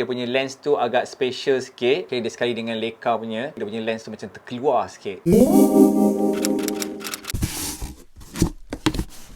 Dia punya lens tu agak special sikit. Okay, dia sekali dengan Leica punya. Dia punya lens tu macam terkeluar sikit.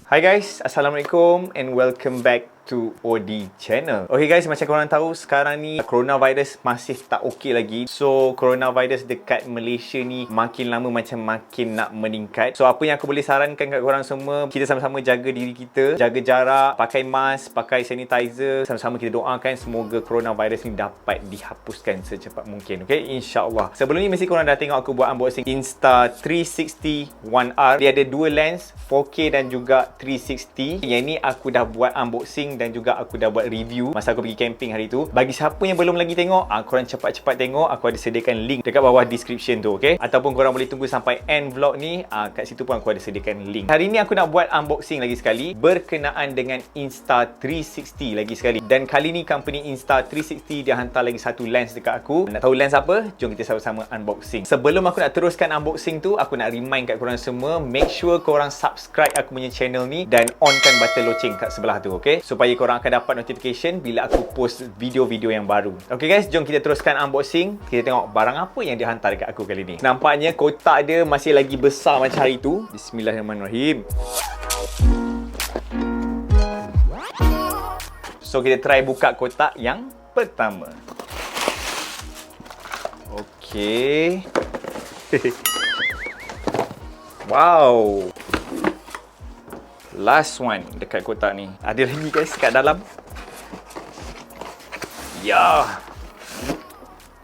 Hi guys, Assalamualaikum and welcome back to OD channel. Okay guys, macam korang tahu sekarang ni coronavirus masih tak okey lagi. So coronavirus dekat Malaysia ni makin lama macam makin nak meningkat. So apa yang aku boleh sarankan kat korang semua, kita sama-sama jaga diri kita, jaga jarak, pakai mask, pakai sanitizer. Sama-sama kita doakan semoga coronavirus ni dapat dihapuskan secepat mungkin. Okay, insyaAllah. Sebelum ni mesti korang dah tengok aku buat unboxing Insta360 One R. Dia ada dua lens 4K dan juga 360. Yang ni aku dah buat unboxing dan juga aku dah buat review masa aku pergi camping hari tu. Bagi siapa yang belum lagi tengok, korang cepat-cepat tengok. Aku ada sediakan link dekat bawah description tu, okay? Ataupun korang boleh tunggu sampai end vlog ni, kat situ pun aku ada sediakan link. Hari ni aku nak buat unboxing lagi sekali berkenaan dengan Insta360 lagi sekali. Dan kali ni company Insta360 dia hantar lagi satu lens dekat aku. Nak tahu lens apa? Jom kita sama-sama unboxing. Sebelum aku nak teruskan unboxing tu, aku nak remind kat korang semua, make sure korang subscribe aku punya channel ni dan onkan button loceng kat sebelah tu, okay? Supaya korang akan dapat notification bila aku post video-video yang baru. Okay guys, jom kita teruskan unboxing. Kita tengok barang apa yang dia hantar dekat aku kali ni. Nampaknya kotak dia masih lagi besar macam hari tu. Bismillahirrahmanirrahim. So kita try buka kotak yang pertama. Okay. Wow. Last one dekat kotak ni. Ada lagi guys kat dalam. Ya.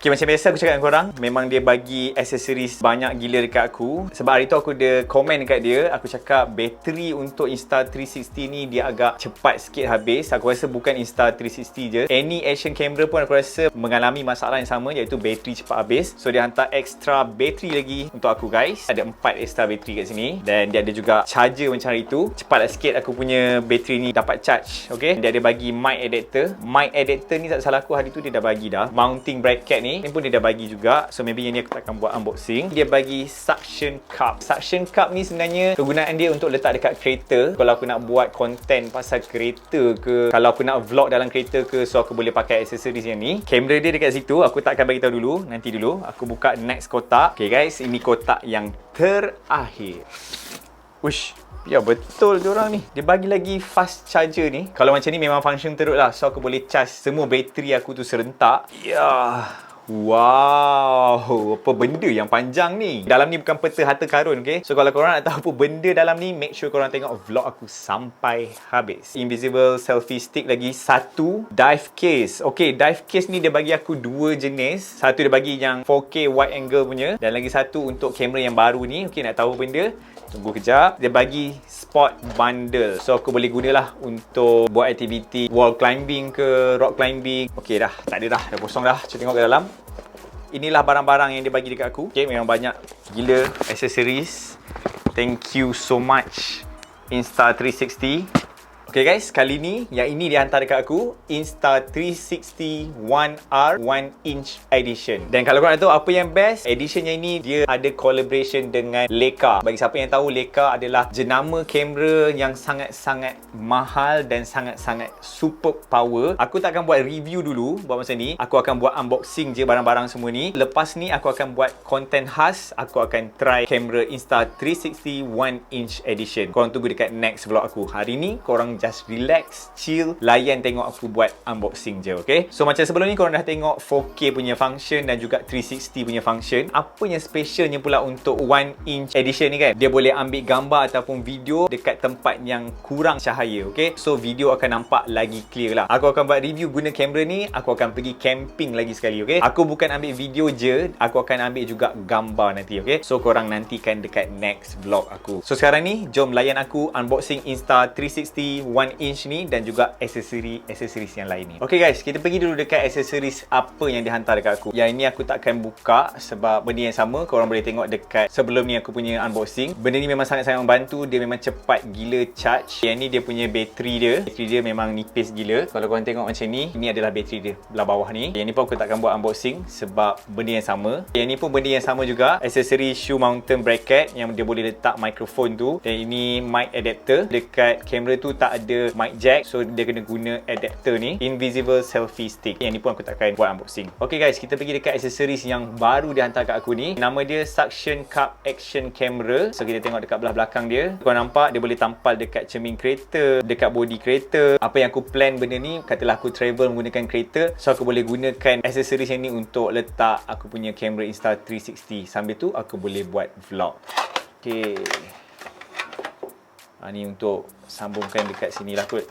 Okay, macam biasa aku cakap dengan korang, memang dia bagi aksesoris banyak gila dekat aku. Sebab hari tu aku ada komen dekat dia, aku cakap bateri untuk Insta360 ni dia agak cepat sikit habis. Aku rasa bukan Insta360 je, any action camera pun aku rasa mengalami masalah yang sama, iaitu bateri cepat habis. So dia hantar extra bateri lagi untuk aku guys. Ada 4 extra bateri kat sini. Dan dia ada juga charger macam hari tu. Cepatlah sikit aku punya bateri ni dapat charge. Okay, dia ada bagi mic adapter. Mic adapter ni tak salah aku hari tu dia dah bagi dah. Mounting bracket ni pun dia dah bagi juga. So maybe yang ni aku takkan buat unboxing. Dia bagi suction cup. Suction cup ni sebenarnya kegunaan dia untuk letak dekat kereta. Kalau aku nak buat konten pasal kereta ke, kalau aku nak vlog dalam kereta ke, so aku boleh pakai aksesoris yang ni. Kamera dia dekat situ. Aku takkan bagi tahu dulu. Nanti dulu aku buka next kotak. Okay guys, ini kotak yang terakhir. Ush, ya betul diorang ni. Dia bagi lagi fast charger ni. Kalau macam ni memang function teruk lah. So aku boleh charge semua bateri aku tu serentak. Ya. Wow, apa benda yang panjang ni? Dalam ni bukan peta harta karun, okay? So kalau korang nak tahu apa benda dalam ni, make sure korang tengok vlog aku sampai habis. Invisible selfie stick lagi satu. Dive case. Okay, dive case ni dia bagi aku dua jenis. Satu dia bagi yang 4K wide angle punya, dan lagi satu untuk kamera yang baru ni. Okay, nak tahu benda? Tunggu kejap. Dia bagi sport bundle. So aku boleh gunalah untuk buat aktiviti wall climbing ke, rock climbing. Okay dah, tak ada dah, dah kosong dah. Cuba tengok ke dalam. Inilah barang-barang yang dia bagi dekat aku. Okay, memang banyak gila aksesoris. Thank you so much Insta360. Okay guys, kali ni yang ini dia hantar dekat aku Insta360 One R 1-inch edition. Dan kalau korang nak tahu apa yang best, edition yang ini dia ada collaboration dengan Leica. Bagi siapa yang tahu, Leica adalah jenama kamera yang sangat-sangat mahal dan sangat-sangat superb power. Aku tak akan buat review dulu buat masa ni. Aku akan buat unboxing je barang-barang semua ni. Lepas ni aku akan buat konten khas. Aku akan try kamera Insta360 1-inch edition. Korang tunggu dekat next vlog aku. Hari ni korang just relax, chill, layan tengok aku buat unboxing je, okay? So macam sebelum ni korang dah tengok 4K punya function dan juga 360 punya function. Apa yang specialnya pula untuk 1-inch edition ni kan? Dia boleh ambil gambar ataupun video dekat tempat yang kurang cahaya, okay? So video akan nampak lagi clear lah. Aku akan buat review guna kamera ni, aku akan pergi camping lagi sekali, okay? Aku bukan ambil video je, aku akan ambil juga gambar nanti, okay? So korang nantikan dekat next vlog aku. So sekarang ni, jom layan aku unboxing Insta360 1-inch ni dan juga aksesoris yang lain ni. Okay guys, kita pergi dulu dekat aksesoris apa yang dihantar dekat aku. Yang ini aku takkan buka sebab benda yang sama korang boleh tengok dekat sebelum ni aku punya unboxing. Benda ni memang sangat-sangat membantu. Dia memang cepat gila charge. Yang ni dia punya bateri dia. Bateri dia memang nipis gila. Kalau korang tengok macam ni, ini adalah bateri dia belah bawah ni. Yang ni pun aku takkan buat unboxing sebab benda yang sama. Yang ni pun benda yang sama juga. Aksesori shoe mountain bracket yang dia boleh letak mikrofon tu. Dan ini mic adapter. Dekat kamera tu tak ada mic jack, so dia kena guna adapter ni. Invisible selfie stick. Yang ni pun aku takkan buat unboxing. Okay guys, kita pergi dekat aksesoris yang baru dia hantar kat aku ni. Nama dia suction cup action camera. So kita tengok dekat belah belakang dia. Kau nampak dia boleh tampal dekat cermin kereta, dekat body kereta. Apa yang aku plan benda ni, katalah aku travel menggunakan kereta, so aku boleh gunakan aksesoris yang ni untuk letak aku punya kamera Insta360. Sambil tu aku boleh buat vlog. Okay. Ni untuk sambungkan dekat sini lah kot.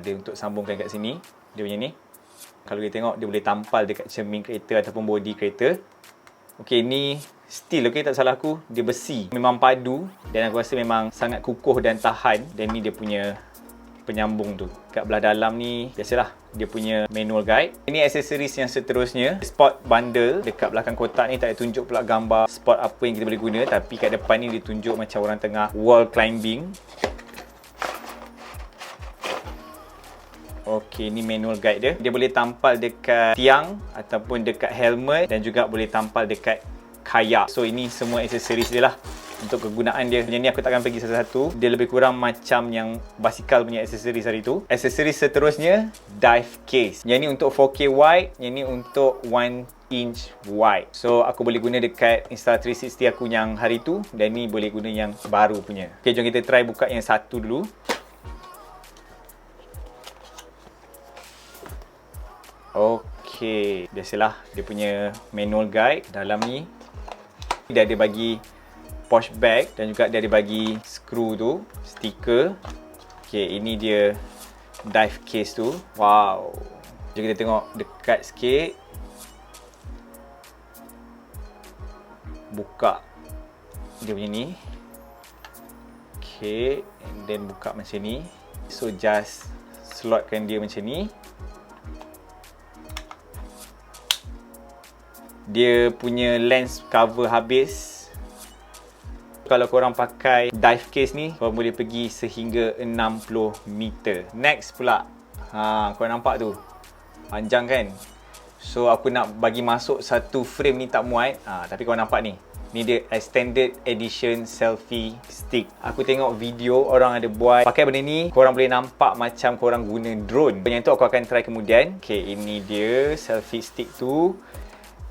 Dia untuk sambungkan kat sini. Dia punya ni. Kalau kita tengok, dia boleh tampal dekat cermin kereta ataupun body kereta. Okay, ni steel, okay, tak salah aku. Dia besi. Memang padu. Dan aku rasa memang sangat kukuh dan tahan. Dan ni dia punya penyambung tu. Kat belah dalam ni, biasalah, dia punya manual guide. Ini aksesoris yang seterusnya. Spot bundle. Dekat belakang kotak ni tak ada tunjuk pula gambar spot apa yang kita boleh guna. Tapi kat depan ni dia tunjuk macam orang tengah wall climbing. Okey, ni manual guide dia. Dia boleh tampal dekat tiang ataupun dekat helmet dan juga boleh tampal dekat kayak. So ini semua aksesoris dia lah untuk kegunaan dia. Yang ni aku takkan pergi satu-satu. Dia lebih kurang macam yang basikal punya aksesoris hari tu. Aksesoris seterusnya, dive case. Yang ni untuk 4K wide, yang ni untuk 1 inch wide. So aku boleh guna dekat Insta360 aku yang hari tu, dan ni boleh guna yang baru punya. Okay, jom kita try buka yang satu dulu. Okey, biasalah dia punya manual guide. Dalam ni dia ada bagi pouch bag dan juga dia ada bagi skru tu, stiker. Okey, ini dia dive case tu. Wow. Jom kita tengok dekat sikit. Buka dia punya ni. Okey, and then buka macam ni. So just slotkan dia macam ni. Dia punya lens cover habis. Kalau korang pakai dive case ni, korang boleh pergi sehingga 60 meter. Next pula, korang nampak tu, panjang kan? So aku nak bagi masuk satu frame ni tak muat. Tapi korang nampak ni, ni dia extended edition selfie stick. Aku tengok video orang ada buat pakai benda ni, korang boleh nampak macam korang guna drone. Yang tu aku akan try kemudian. Okay, ini dia selfie stick tu.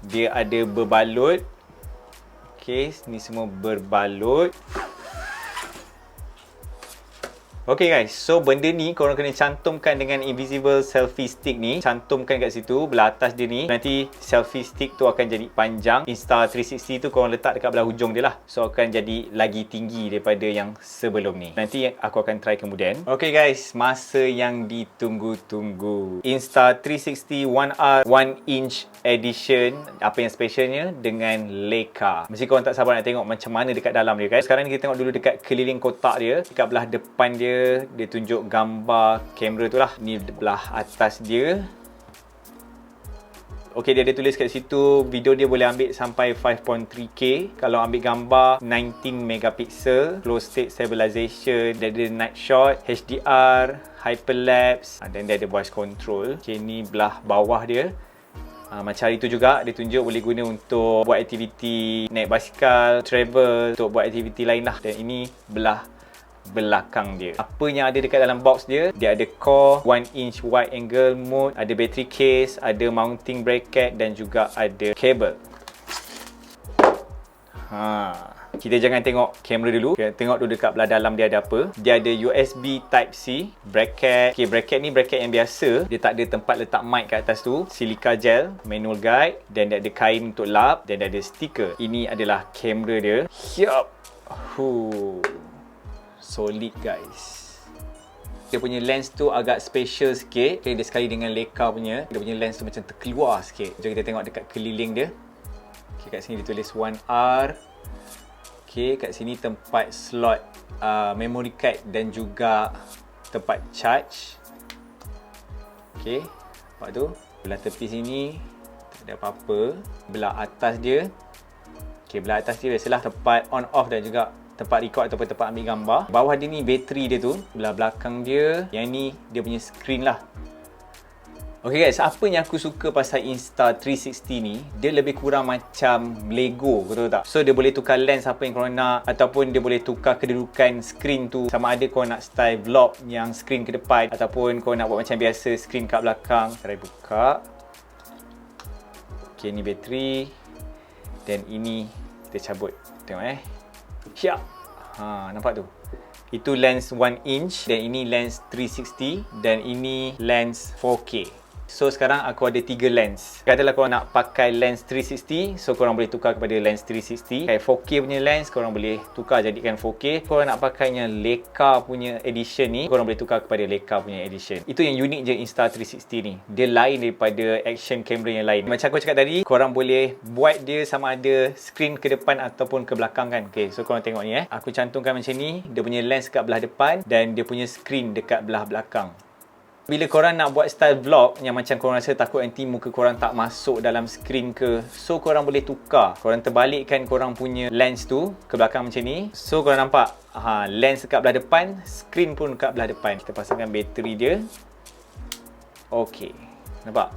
Dia ada berbalut. Okay, ni semua berbalut. Okay guys, so benda ni korang kena cantumkan dengan invisible selfie stick ni. Cantumkan kat situ, belah atas dia ni. Nanti selfie stick tu akan jadi panjang. Insta360 tu korang letak dekat belah hujung dia lah. So akan jadi lagi tinggi daripada yang sebelum ni. Nanti aku akan try kemudian. Okay guys, masa yang ditunggu-tunggu. Insta360 One R 1 inch edition. Apa yang specialnya? Dengan Leica. Mesti korang tak sabar nak tengok macam mana dekat dalam dia guys. Sekarang ni kita tengok dulu dekat keliling kotak dia. Dekat belah depan dia, dia tunjuk gambar kamera tu lah. Ni belah atas dia. Ok, dia ada tulis kat situ video dia boleh ambil sampai 5.3K. Kalau ambil gambar 19 megapixel, close state stabilization, dia ada night shot, HDR, hyperlapse, dan dia ada voice control. Ok, ni belah bawah dia. Macam hari tu juga dia tunjuk boleh guna untuk buat aktiviti naik basikal, travel, untuk buat aktiviti lain lah. Dan ini belah belakang dia. Apa yang ada dekat dalam box dia? Dia ada core, 1 inch wide angle mode, ada battery case, ada mounting bracket dan juga ada kabel. Kita jangan tengok kamera dulu. Kita tengok dulu dekat belah dalam dia ada apa. Dia ada USB Type-C, bracket. Okay, bracket ni bracket yang biasa. Dia tak ada tempat letak mic kat atas tu. Silica gel, manual guide, dan dia ada kain untuk lap, dan dia ada stiker. Ini adalah kamera dia. Yup. Solid guys. Dia punya lens tu agak special sikit. Okay, dia sekali dengan Leica punya. Dia punya lens tu macam terkeluar sikit. Jom kita tengok dekat keliling dia. Okay, kat sini dia tulis 1R. Okay, kat sini tempat slot memory card dan juga tempat charge. Okay, nampak tu. Belah tepi sini tak ada apa-apa. Belah atas dia. Okay, belah atas dia biasalah tempat on off dan juga tempat record ataupun tempat ambil gambar. Bawah dia ni bateri dia tu. Belah belakang dia, yang ni dia punya screen lah. Okay guys, apa yang aku suka pasal Insta360 ni, dia lebih kurang macam Lego, betul tak? So dia boleh tukar lens apa yang korang nak, ataupun dia boleh tukar kedudukan skrin tu, sama ada korang nak style vlog yang skrin ke depan, ataupun korang nak buat macam biasa skrin kat belakang. Try buka. Okay, ni bateri. Dan ini kita cabut. Tengok Siap. Nampak tu? Itu lens 1 inch dan ini lens 360 dan ini lens 4K. So sekarang aku ada 3 lens. Katalah korang nak pakai lens 360, so korang boleh tukar kepada lens 360. 4K punya lens korang boleh tukar jadikan 4K. Korang nak pakainya Leica punya edition ni, korang boleh tukar kepada Leica punya edition. Itu yang unik je Insta360 ni. Dia lain daripada action camera yang lain. Macam aku cakap tadi, korang boleh buat dia sama ada screen ke depan ataupun ke belakang kan. Okay, so korang tengok ni Aku cantumkan macam ni, dia punya lens kat belah depan dan dia punya screen dekat belah belakang. Bila korang nak buat style vlog yang macam korang rasa takut nanti muka korang tak masuk dalam skrin ke, so korang boleh tukar. Korang terbalikkan korang punya lens tu ke belakang macam ni. So korang nampak lens dekat belah depan, skrin pun dekat belah depan. Kita pasangkan bateri dia. Okay, nampak?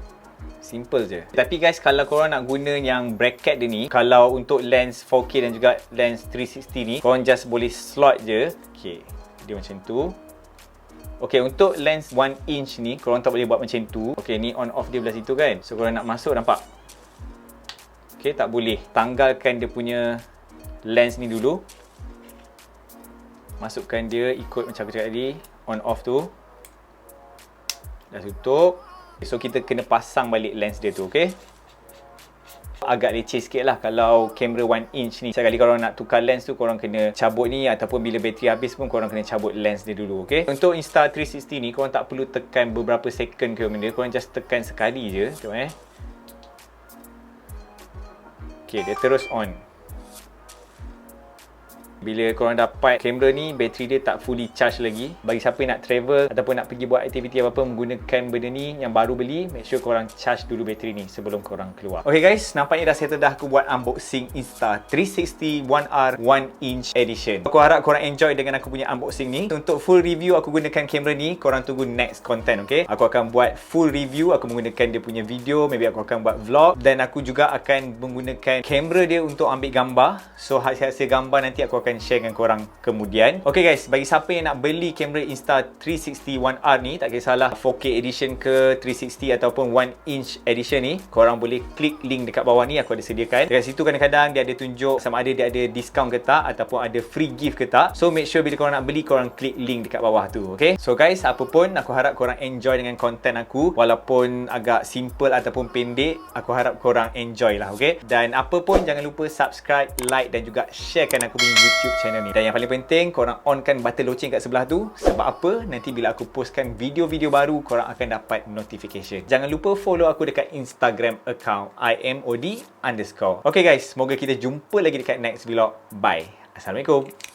Simple je. Tapi guys, kalau korang nak guna yang bracket dia ni, kalau untuk lens 4K dan juga lens 360 ni, korang just boleh slot je. Okay, dia macam tu. Okay, untuk lens 1 inch ni, korang tak boleh buat macam tu. Okay, ni on off dia belah situ kan. So, korang nak masuk, nampak? Okay, tak boleh. Tanggalkan dia punya lens ni dulu. Masukkan dia ikut macam aku cakap tadi. On off tu. Dah tutup. So, kita kena pasang balik lens dia tu, okay? Agak leceh sikit lah kalau kamera 1 inch ni. Sekali korang nak tukar lens tu, korang kena cabut ni, ataupun bila bateri habis pun korang kena cabut lens dia dulu, okay? Untuk Insta360 ni, korang tak perlu tekan beberapa second ke benda, korang just tekan sekali je. Tengok okay, dia terus on. Bila korang dapat kamera ni, bateri dia tak fully charge lagi. Bagi siapa yang nak travel ataupun nak pergi buat aktiviti apa-apa menggunakan benda ni yang baru beli, make sure korang charge dulu bateri ni sebelum korang keluar. Okay guys, nampaknya dah settle dah aku buat unboxing Insta360 One R 1 inch edition. Aku harap korang enjoy dengan aku punya unboxing ni. Untuk full review aku gunakan kamera ni, korang tunggu next content, okay? Aku akan buat full review, aku menggunakan dia punya video, maybe aku akan buat vlog, dan aku juga akan menggunakan kamera dia untuk ambil gambar. So hasil-hasil gambar nanti aku akan share dengan korang kemudian. Okay guys, bagi siapa yang nak beli kamera Insta360 One R ni, tak kisahlah 4K edition ke 360 ataupun 1 inch edition ni, korang boleh klik link dekat bawah ni, aku ada sediakan. Dekat situ kadang-kadang dia ada tunjuk sama ada dia ada discount ke tak, ataupun ada free gift ke tak. So make sure bila korang nak beli, korang klik link dekat bawah tu, okay? So guys, apa pun, aku harap korang enjoy dengan konten aku. Walaupun agak simple ataupun pendek, aku harap korang enjoy lah, okay? Dan apa pun, jangan lupa subscribe, like dan juga sharekan aku punya YouTube channel ni. Dan yang paling penting, korang onkan button loceng kat sebelah tu. Sebab apa? Nanti bila aku postkan video-video baru, korang akan dapat notification. Jangan lupa follow aku dekat Instagram account imod_. Okay guys, semoga kita jumpa lagi dekat next vlog. Bye. Assalamualaikum.